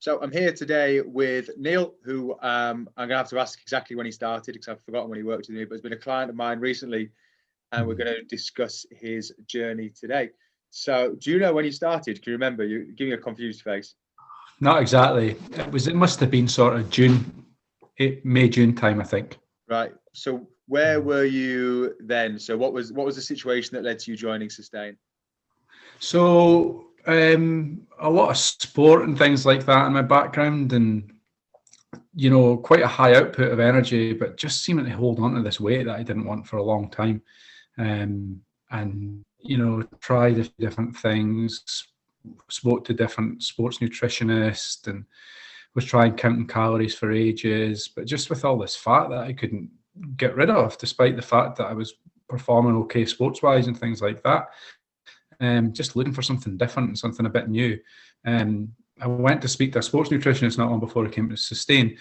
So I'm here today with Niall, who I'm going to have to ask exactly when he started because I've forgotten when he worked with me, but has been a client of mine recently, and we're going to discuss his journey today. So do you know when you started? Can you remember? You're giving a confused face. Not exactly. It must have been sort of May, June time, I think. Right. So where were you then? So what was the situation that led to you joining Sustain? So a lot of sport and things like that in my background, and quite a high output of energy, but just seeming to hold on to this weight that I didn't want for a long time. And tried a few different things, spoke to different sports nutritionists, and was trying counting calories for ages, but just with all this fat that I couldn't get rid of, despite the fact that I was performing okay sports-wise and things like that. Just looking for something different and something a bit new. I went to speak to a sports nutritionist not long before I came to Sustain,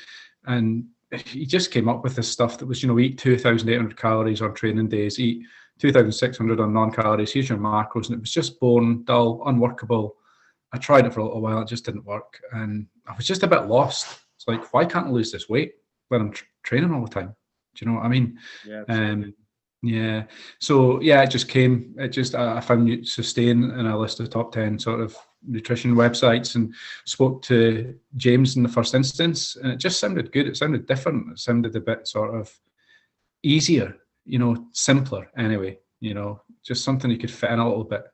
and he just came up with this stuff that was, eat 2,800 calories on training days, eat 2,600 on non-calories, here's your macros, and it was just boring, dull, unworkable. I tried it for a little while, it just didn't work, and I was just a bit lost. It's like, why can't I lose this weight when I'm training all the time? Do you know what I mean? Yeah. So it just came. I found Sustain in a list of top 10 sort of nutrition websites and spoke to James in the first instance, and it just sounded good. It sounded different. It sounded a bit sort of easier, simpler anyway. Just something you could fit in a little bit.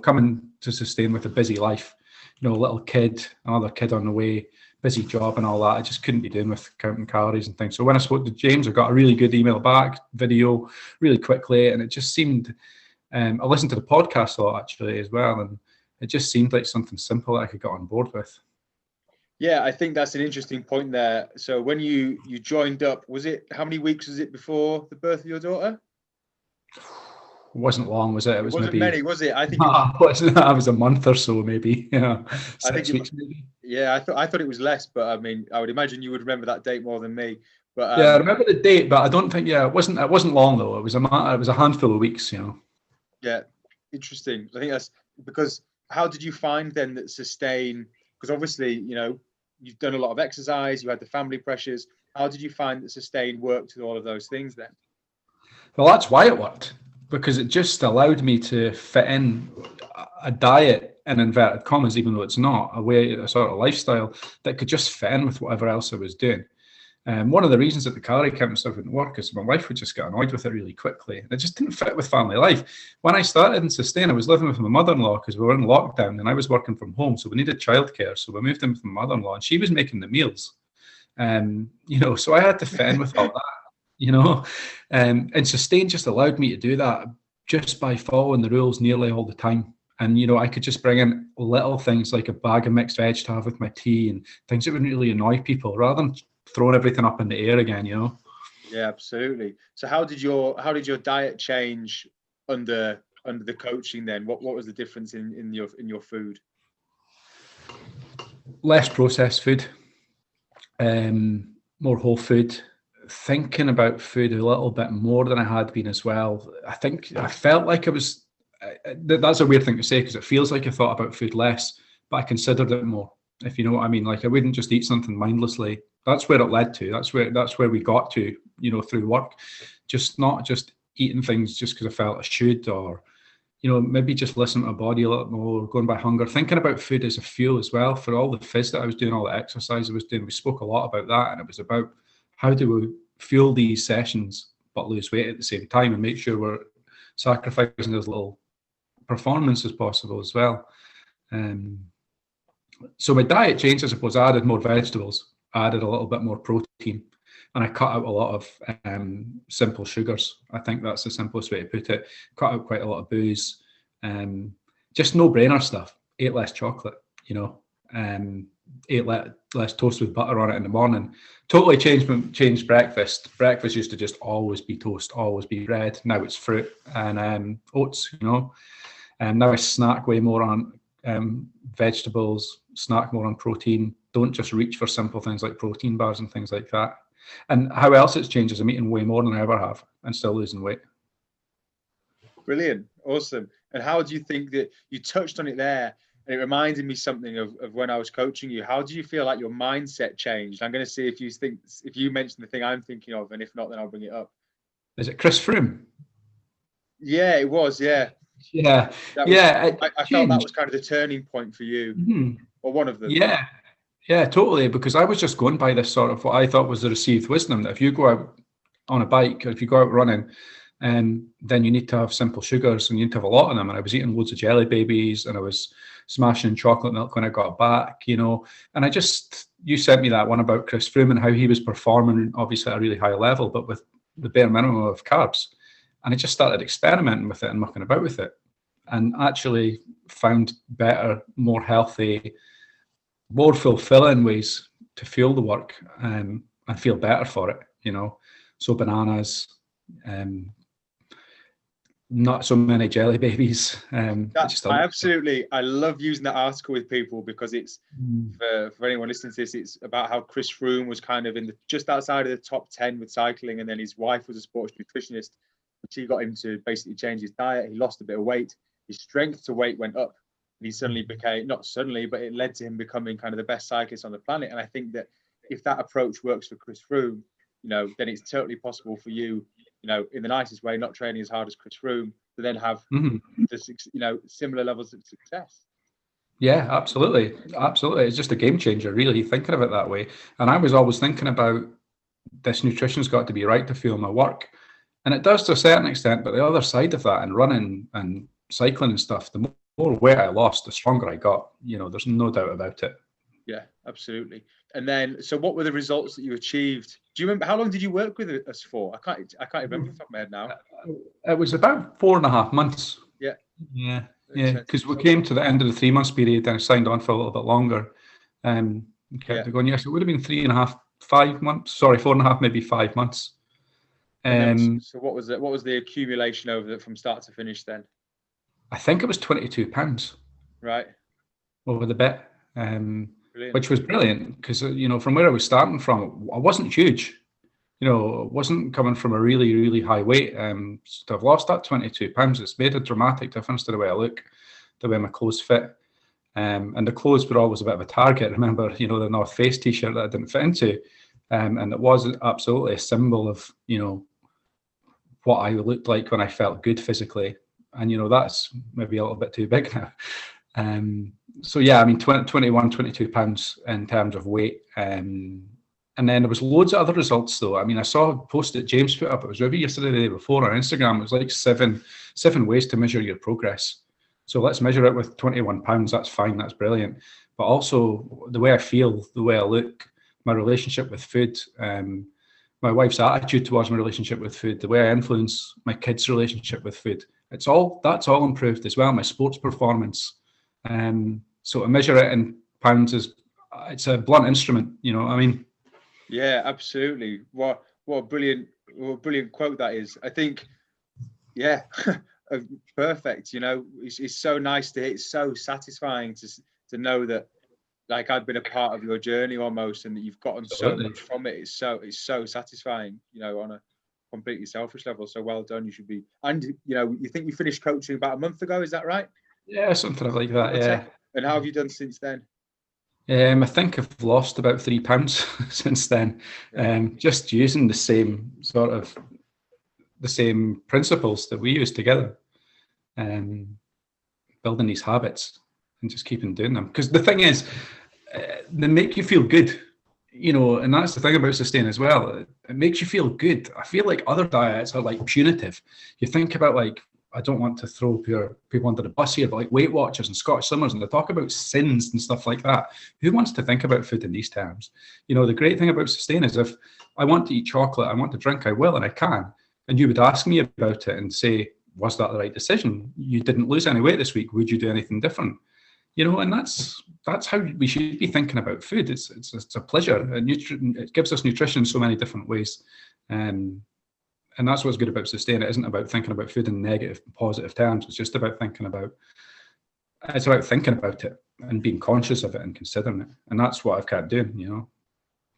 Coming to Sustain with a busy life, a little kid, another kid on the way, busy job and all that. I just couldn't be doing with counting calories and things. So when I spoke to James, I got a really good email back, video, really quickly, and it just seemed, I listened to the podcast a lot actually as well, and it just seemed like something simple that I could get on board with. Yeah, I think that's an interesting point there. So when you joined up, how many weeks was it before the birth of your daughter? It wasn't long, was it? It wasn't maybe many, was it? I think I was a month or so, maybe. Yeah, 6 weeks maybe. Yeah, I thought it was less, but I mean, I would imagine you would remember that date more than me. But yeah, I remember the date, but I don't think. Yeah, it wasn't long though. It was a handful of weeks. Yeah, interesting. I think that's because. How did you find then that Sustain? Because obviously, you've done a lot of exercise. You had the family pressures. How did you find that Sustain worked with all of those things then? Well, that's why it worked, because it just allowed me to fit in a diet in inverted commas, even though it's not, a sort of lifestyle that could just fit in with whatever else I was doing. One of the reasons that the calorie count stuff wouldn't work is my wife would just get annoyed with it really quickly. And it just didn't fit with family life. When I started in Sustain, I was living with my mother-in-law because we were in lockdown and I was working from home. So we needed childcare. So we moved in with my mother-in-law and she was making the meals. So I had to fit in with all that, and Sustain just allowed me to do that just by following the rules nearly all the time. And, I could just bring in little things like a bag of mixed veg to have with my tea and things that wouldn't really annoy people rather than throwing everything up in the air again, Yeah, absolutely. So how did your diet change under the coaching then? What was the difference in your food? Less processed food, more whole food, thinking about food a little bit more than I had been as well. I think I felt like I was, that's a weird thing to say because it feels like I thought about food less, but I considered it more, if you know what I mean. Like I wouldn't just eat something mindlessly. That's where it led to. That's where we got to, through work. Not just eating things just because I felt I should, or, maybe just listen to my body a little more, going by hunger, thinking about food as a fuel as well. For all the phys that I was doing, all the exercise I was doing, we spoke a lot about that. And it was about how do we fuel these sessions but lose weight at the same time and make sure we're sacrificing as little performance as possible as well. So my diet changed, I suppose. I added more vegetables. I added a little bit more protein, and I cut out a lot of simple sugars. I think that's the simplest way to put it. Cut out quite a lot of booze, just no-brainer stuff. Ate less chocolate, ate less toast with butter on it in the morning. Totally changed breakfast. Breakfast used to just always be toast, always be bread. Now it's fruit and oats, and now I snack way more on vegetables, snack more on protein. Don't just reach for simple things like protein bars and things like that. And how else it's changed is I'm eating way more than I ever have and still losing weight. Brilliant. Awesome. And how do you think that you touched on it there? And it reminded me something of when I was coaching you. How do you feel like your mindset changed? I'm going to see if you mention the thing I'm thinking of, and if not, then I'll bring it up. Is it Chris Froome? Yeah, it was. Yeah. Yeah. That was, Yeah. I felt that was kind of the turning point for you, or one of them. Yeah. Yeah, totally. Because I was just going by this sort of what I thought was the received wisdom that if you go out on a bike or if you go out running, then you need to have simple sugars and you need to have a lot of them. And I was eating loads of jelly babies and I was smashing chocolate milk when I got back, And you sent me that one about Chris Froome and how he was performing, obviously at a really high level, but with the bare minimum of carbs. And I just started experimenting with it and mucking about with it, and actually found better, more healthy, more fulfilling ways to fuel the work, and feel better for it, So bananas, not so many jelly babies. I love using that article with people because it's for anyone listening to this, it's about how Chris Froome was kind of just outside of the top 10 with cycling, and then his wife was a sports nutritionist. She got him to basically change his diet. He lost a bit of weight. His strength to weight went up. And he suddenly became, not suddenly, but it led to him becoming kind of the best cyclist on the planet. And I think that if that approach works for Chris Froome, then it's totally possible for you, in the nicest way, not training as hard as Chris Froome, to then have similar levels of success. Yeah, absolutely. Absolutely. It's just a game changer, really, thinking of it that way. And I was always thinking about this nutrition's got to be right to fuel my work. And it does to a certain extent, but the other side of that, and running and cycling and stuff, the more weight I lost, the stronger I got. There's no doubt about it. Yeah, absolutely. And then, so what were the results that you achieved? Do you remember, how long did you work with us for? I can't remember off the top of my head now. It was about 4.5 months. Yeah. Yeah. Yeah. Because we came to the end of the 3 months period and I signed on for a little bit longer. Kept going. Yes, it would have been 3.5, 5 months. Sorry, 4.5, maybe 5 months. So what was it? What was the accumulation from start to finish then? I think it was £22. Right. Over the bet, which was brilliant because from where I was starting from, I wasn't huge. It wasn't coming from a really, really high weight. So to have lost that £22, it's made a dramatic difference to the way I look, the way my clothes fit. And the clothes were always a bit of a target. Remember, the North Face t-shirt that I didn't fit into. And it was absolutely a symbol of, what I looked like when I felt good physically. And, that's maybe a little bit too big now. So yeah, I mean, 21, 22 pounds in terms of weight. And then there was loads of other results though. I mean, I saw a post that James put up, it was maybe yesterday, the day before on Instagram. It was like seven ways to measure your progress. So let's measure it with 21 pounds. That's fine. That's brilliant. But also the way I feel, the way I look, my relationship with food, my wife's attitude towards my relationship with food, the way I influence my kids' relationship with food. That's all improved as well. My sports performance. So to measure it in pounds it's a blunt instrument, you know what I mean? Yeah, absolutely. What a brilliant quote that is. I think, yeah, perfect. It's so nice to hear. It's so satisfying to know that, like, I've been a part of your journey almost, and that you've gotten so much from it. It's so satisfying, on a completely selfish level. So well done. You should be. And you think you finished coaching about a month ago, is that right? Yeah, something like that. Yeah. And how have you done since then? I think I've lost about 3 pounds since then. Just using the same principles that we use together, building these habits and just keeping doing them. Because the thing is, they make you feel good, and that's the thing about Sustain as well. It makes you feel good. I feel like other diets are like punitive. You think about, like, I don't want to throw people under the bus here, but like Weight Watchers and Scottish Slimmers, and they talk about sins and stuff like that. Who wants to think about food in these terms? The great thing about Sustain is, if I want to eat chocolate, I want to drink, I will, and I can. And you would ask me about it and say, was that the right decision? You didn't lose any weight this week. Would you do anything different? And that's how we should be thinking about food. It's a pleasure. It gives us nutrition in so many different ways. And that's what's good about Sustain. It isn't about thinking about food in negative, positive terms. It's just about thinking about it and being conscious of it and considering it. And that's what I've kept doing,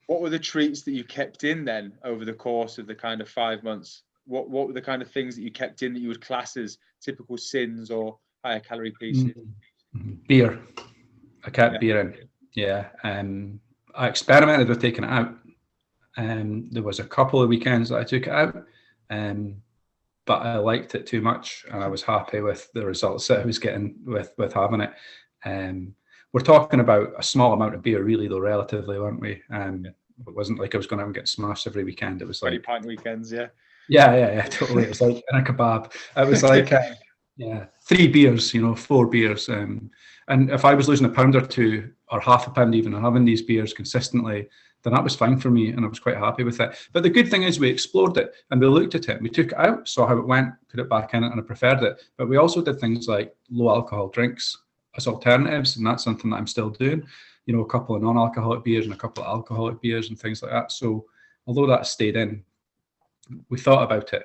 What were the treats that you kept in then over the course of the kind of 5 months? What were the kind of things that you kept in that you would class as typical sins or higher calorie pieces? Beer. I kept beer in. Yeah. I experimented with taking it out. There was a couple of weekends that I took it out, but I liked it too much, and I was happy with the results that I was getting with having it. We're talking about a small amount of beer, really, though, relatively, weren't we? It wasn't like I was going out and get smashed every weekend. It was like 20-pint weekends, yeah. Yeah, totally. It was like in a kebab. It was like 3 beers, 4 beers. And if I was losing a pound or two, or half a pound even, and having these beers consistently, then that was fine for me, and I was quite happy with it. But the good thing is we explored it, and we looked at it, and we took it out, saw how it went, put it back in it, and I preferred it. But we also did things like low alcohol drinks as alternatives, and that's something that I'm still doing. A couple of non-alcoholic beers and a couple of alcoholic beers and things like that. So although that stayed in, we thought about it,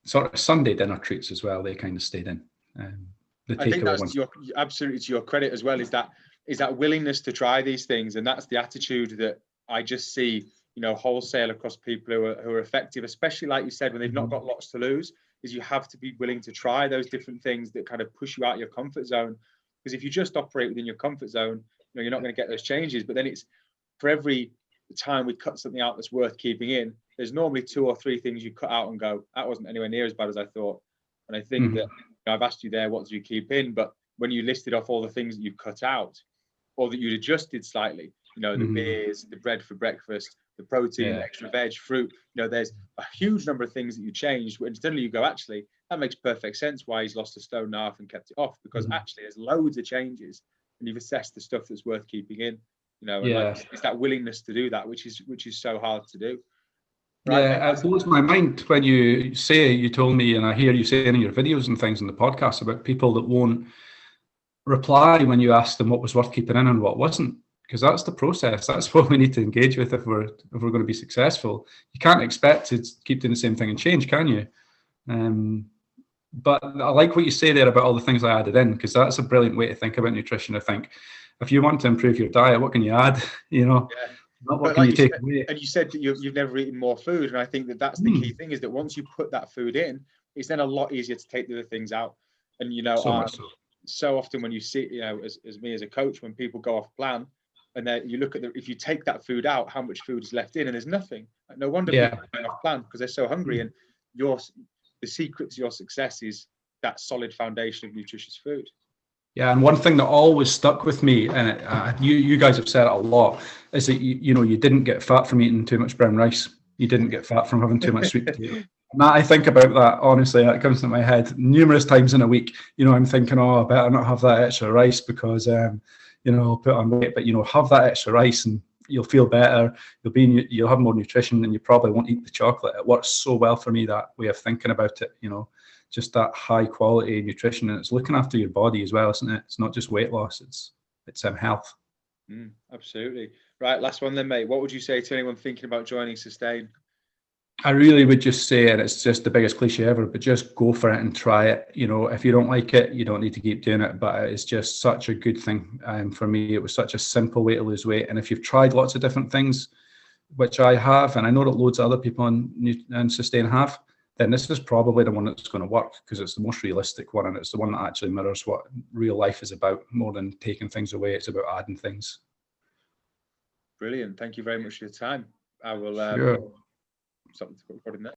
sort of Sunday dinner treats as well. They kind of stayed in. I think that's absolutely to your credit as well. Is that willingness to try these things, and that's the attitude that I just see, wholesale across people who are effective, especially like you said, when they've not got lots to lose. Is you have to be willing to try those different things that kind of push you out of your comfort zone. Because if you just operate within your comfort zone, you're not going to get those changes. But then it's for every time we cut something out that's worth keeping in, there's normally 2 or 3 things you cut out and go, that wasn't anywhere near as bad as I thought. And I think that I've asked you there, what do you keep in? But when you listed off all the things that you cut out or that you'd adjusted slightly, the beers, the bread for breakfast, the protein, extra veg, fruit, there's a huge number of things that you changed. When suddenly you go, actually, that makes perfect sense why he's lost a stone and a half and kept it off, because actually there's loads of changes and you've assessed the stuff that's worth keeping in. It's that willingness to do that, which is so hard to do. Right? It blows my mind when you told me, and I hear you saying in your videos and things in the podcast about people that won't reply when you ask them what was worth keeping in and what wasn't, because that's the process. That's what we need to engage with if we're going to be successful. You can't expect to keep doing the same thing and change, can you? But I like what you say there about all the things I added in, because that's a brilliant way to think about nutrition. I think if you want to improve your diet, what can you add? Not what can you take away. And you said that you've never eaten more food, and I think that's the key thing, is that once you put that food in, it's then a lot easier to take the other things out. And so often when you see, as me as a coach, when people go off plan, and then you look at if you take that food out, how much food is left in, and there's nothing. No wonder people are going off plan, because they're so hungry. And the secret to your success is that solid foundation of nutritious food. Yeah, and one thing that always stuck with me, and you guys have said it a lot, is that you didn't get fat from eating too much brown rice. You didn't get fat from having too much sweet potato. And I think about that, honestly, that comes to my head numerous times in a week. I'm thinking, I better not have that extra rice because, I'll put on weight. But, have that extra rice and you'll feel better. You'll have more nutrition, and you probably won't eat the chocolate. It works so well for me, that way of thinking about it, just that high quality nutrition, and it's looking after your body as well, isn't it? It's not just weight loss, it's health. Absolutely. Right, last one then, mate. What would you say to anyone thinking about joining Sustain? I really would just say, and it's just the biggest cliche ever, but just go for it and try it. If you don't like it, you don't need to keep doing it, but it's just such a good thing. For me, it was such a simple way to lose weight. And if you've tried lots of different things, which I have, and I know that loads of other people in Sustain have, then this is probably the one that's going to work, because it's the most realistic one, and it's the one that actually mirrors what real life is about. More than taking things away, it's about adding things. Brilliant. Thank you very much for your time. I will sure. Stop the recording there.